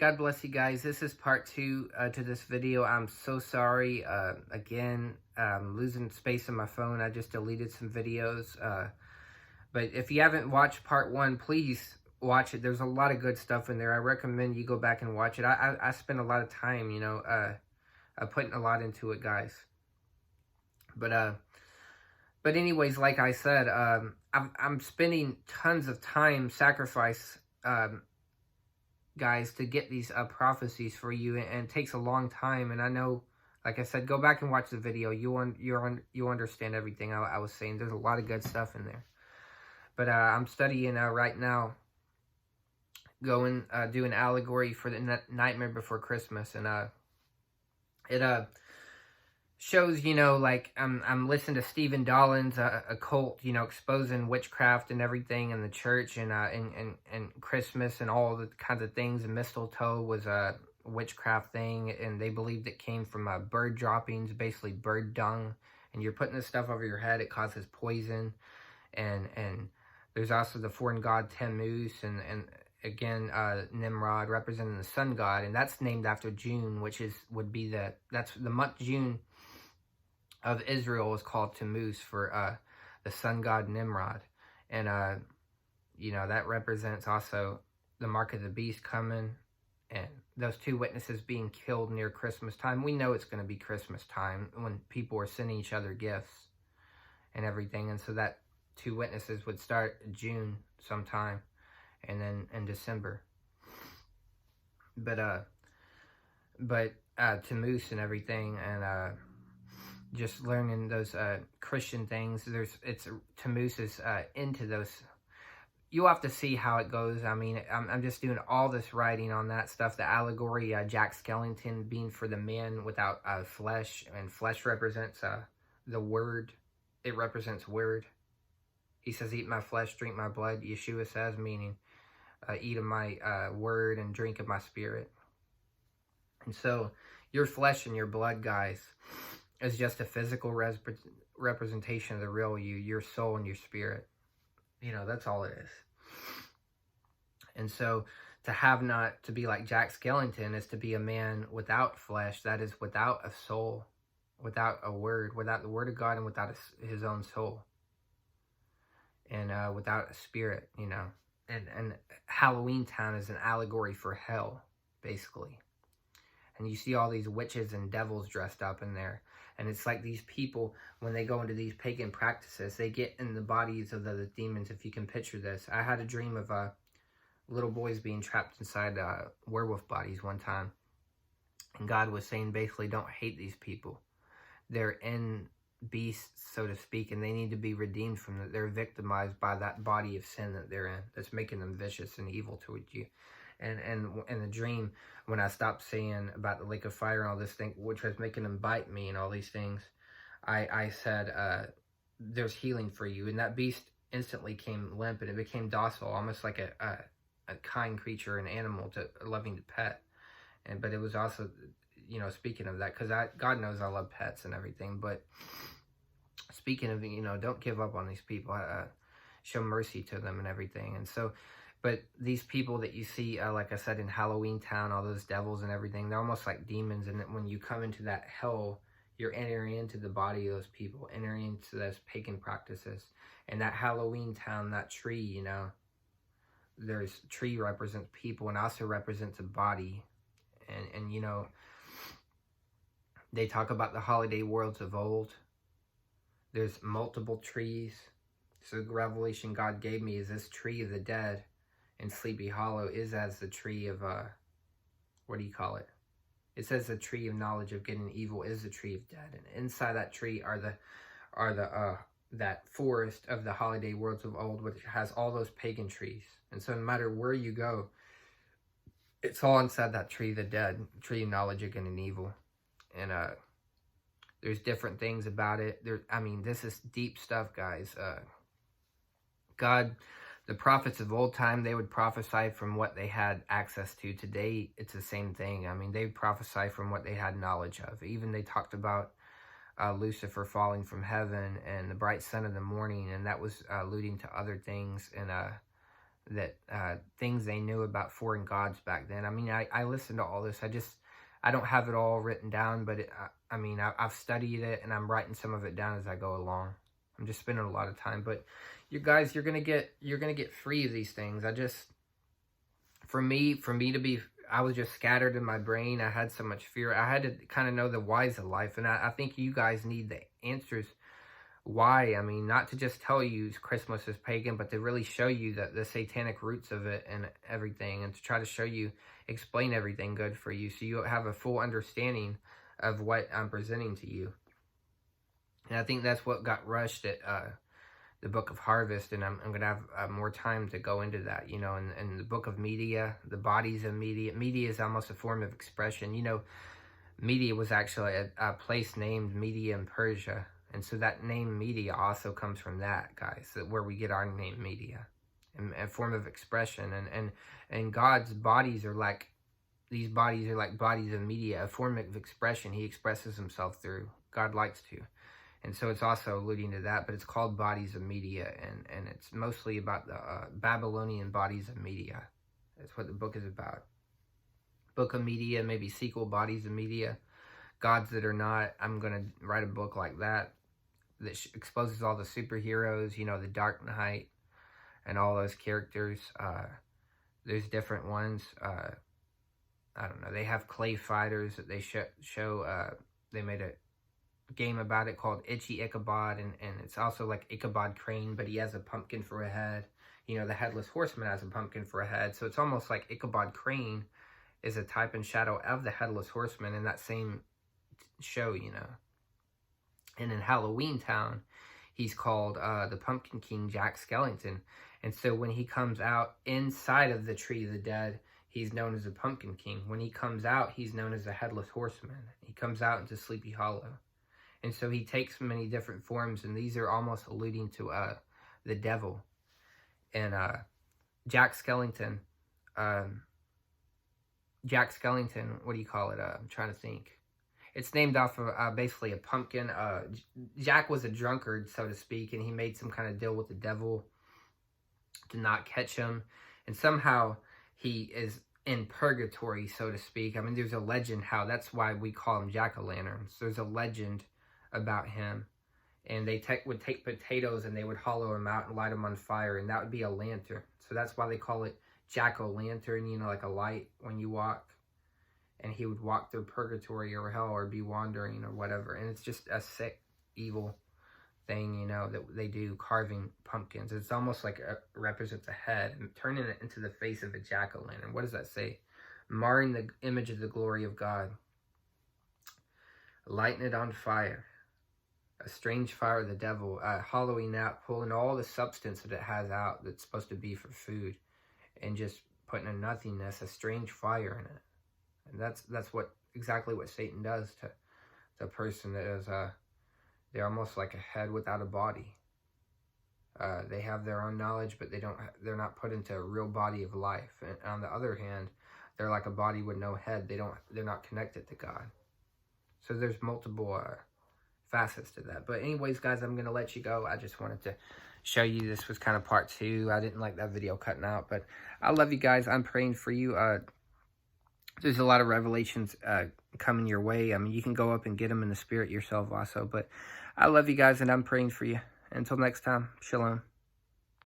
God bless you guys. This is part 2 to this video. I'm so sorry. Again, losing space on my phone. I just deleted some videos. But if you haven't watched part 1, please watch it. There's a lot of good stuff in there. I recommend you go back and watch it. I spent a lot of time, putting a lot into it, guys. But anyways, like I said, I'm spending tons of time, sacrifice, guys, to get these prophecies for you, and it takes a long time. And I know, like I said, go back and watch the video. You'll understand everything I was saying. There's a lot of good stuff in there. But I'm studying right now, doing allegory for the Nightmare Before Christmas, and it shows, like I'm listening to Stephen Dolan's occult, exposing witchcraft and everything in the church, and Christmas and all the kinds of things. And mistletoe was a witchcraft thing, and they believed it came from bird droppings, basically bird dung. And you're putting this stuff over your head, it causes poison. And there's also the foreign god Tammuz, and again, Nimrod, representing the sun god, and that's named after June, which that's the month June of Israel is called Tammuz for the sun god Nimrod. And that represents also the mark of the beast coming, and those two witnesses being killed near Christmas time. We know it's going to be Christmas time when people are sending each other gifts and everything, and so that two witnesses would start June sometime, and then in December. But Tammuz and everything, and just learning those Christian things. Tammuz is into those. You'll have to see how it goes. I mean, I'm just doing all this writing on that stuff. The allegory, Jack Skellington being for the man without flesh, and flesh represents the word. It represents word. He says, "Eat my flesh, drink my blood." Yeshua says, meaning eat of my word and drink of my spirit. And so your flesh and your blood, guys, is just a physical representation of the real you, your soul and your spirit. That's all it is. And so to be like Jack Skellington is to be a man without flesh, that is without a soul, without a word, without the word of God, and without his own soul. And without a spirit, And Halloween Town is an allegory for hell, basically. And you see all these witches and devils dressed up in there. And it's like these people, when they go into these pagan practices, they get in the bodies of the demons, if you can picture this. I had a dream of little boys being trapped inside werewolf bodies one time. And God was saying, basically, don't hate these people. They're in beasts, so to speak, and they need to be redeemed from that. They're victimized by that body of sin that they're in, that's making them vicious and evil towards you. And in the dream, when I stopped saying about the lake of fire and all this thing, which was making them bite me and all these things, I said, there's healing for you. And that beast instantly came limp, and it became docile, almost like a kind creature, an animal, loving to pet. But it was also, speaking of that, because God knows I love pets and everything, but speaking of, don't give up on these people, show mercy to them and everything. And so, but these people that you see, like I said, in Halloween Town, all those devils and everything, they're almost like demons. And when you come into that hell, you're entering into the body of those people, entering into those pagan practices. And that Halloween Town, that tree, there's tree represents people and also represents a body. And they talk about the holiday worlds of old. There's multiple trees. So the revelation God gave me is this tree of the dead in Sleepy Hollow is as the tree of, what do you call it? It says the tree of knowledge of good and evil is the tree of dead. And inside that tree are that forest of the holiday worlds of old, which has all those pagan trees. And so no matter where you go, it's all inside that tree of the dead, tree of knowledge of good and evil. And there's different things about it. This is deep stuff, guys. God, the prophets of old time, they would prophesy from what they had access to. Today, it's the same thing. They would prophesy from what they had knowledge of. Even they talked about Lucifer falling from heaven and the bright sun of the morning, and that was alluding to other things. And that things they knew about foreign gods back then. I mean, I listened to all this. I don't have it all written down, but I've studied it, and I'm writing some of it down as I go along. I'm just spending a lot of time, but you guys, you're gonna get free of these things. For me to be, I was just scattered in my brain. I had so much fear. I had to kind of know the whys of life, and I think you guys need the answers. Why? I mean, not to just tell you Christmas is pagan, but to really show you the satanic roots of it and everything, and to try to show you, explain everything good for you, so you have a full understanding of what I'm presenting to you. And I think that's what got rushed at the Book of Harvest, and I'm going to have more time to go into that, you know, and the Book of Media, the bodies of Media. Media is almost a form of expression. You know, Media was actually a place named Media in Persia. And so that name Media also comes from that, guys, where we get our name Media, and a form of expression. And God's bodies are like, these bodies are like bodies of media, a form of expression he expresses himself through. God likes to. And so it's also alluding to that, but it's called Bodies of Media, and it's mostly about the Babylonian bodies of media. That's what the book is about. Book of Media, maybe sequel, Bodies of Media. Gods that are not. I'm going to write a book like that exposes all the superheroes, you know, the Dark Knight, and all those characters. There's different ones. I don't know. They have clay fighters that they show. They made a game about it called Itchy Ichabod, and it's also like Ichabod Crane, but he has a pumpkin for a head. You know, the Headless Horseman has a pumpkin for a head, so it's almost like Ichabod Crane is a type and shadow of the Headless Horseman in that same show, you know. And in Halloween Town, he's called the Pumpkin King, Jack Skellington. And so when he comes out inside of the Tree of the Dead, he's known as the Pumpkin King. When he comes out, he's known as the Headless Horseman. He comes out into Sleepy Hollow. And so he takes many different forms, and these are almost alluding to the devil. And Jack Skellington, what do you call it? I'm trying to think. It's named off of basically a pumpkin. Jack was a drunkard, so to speak, and he made some kind of deal with the devil to not catch him. And somehow he is in purgatory, so to speak. I mean, there's a legend how, that's why we call him jack-o'-lanterns. There's a legend about him, and they would take potatoes and they would hollow them out and light them on fire, and that would be a lantern. So that's why they call it jack-o'-lantern, you know, like a light when you walk. And he would walk through purgatory or hell or be wandering or whatever. And it's just a sick, evil thing, you know, that they do, carving pumpkins. It's almost like it represents a head and turning it into the face of a jack-o'-lantern. What does that say? Marring the image of the glory of God. Lighting it on fire. A strange fire of the devil, hollowing out, pulling all the substance that it has out that's supposed to be for food, and just putting a nothingness, a strange fire in it. And that's exactly what Satan does to the person that is, they're almost like a head without a body. They have their own knowledge, but they're not put into a real body of life. And on the other hand, they're like a body with no head. They're not connected to God. So there's multiple facets to that. But anyways, guys, I'm going to let you go. I just wanted to show you this was kind of part 2. I didn't like that video cutting out, but I love you guys. I'm praying for you. There's a lot of revelations coming your way. I mean, you can go up and get them in the spirit yourself also. But I love you guys, and I'm praying for you. Until next time, shalom.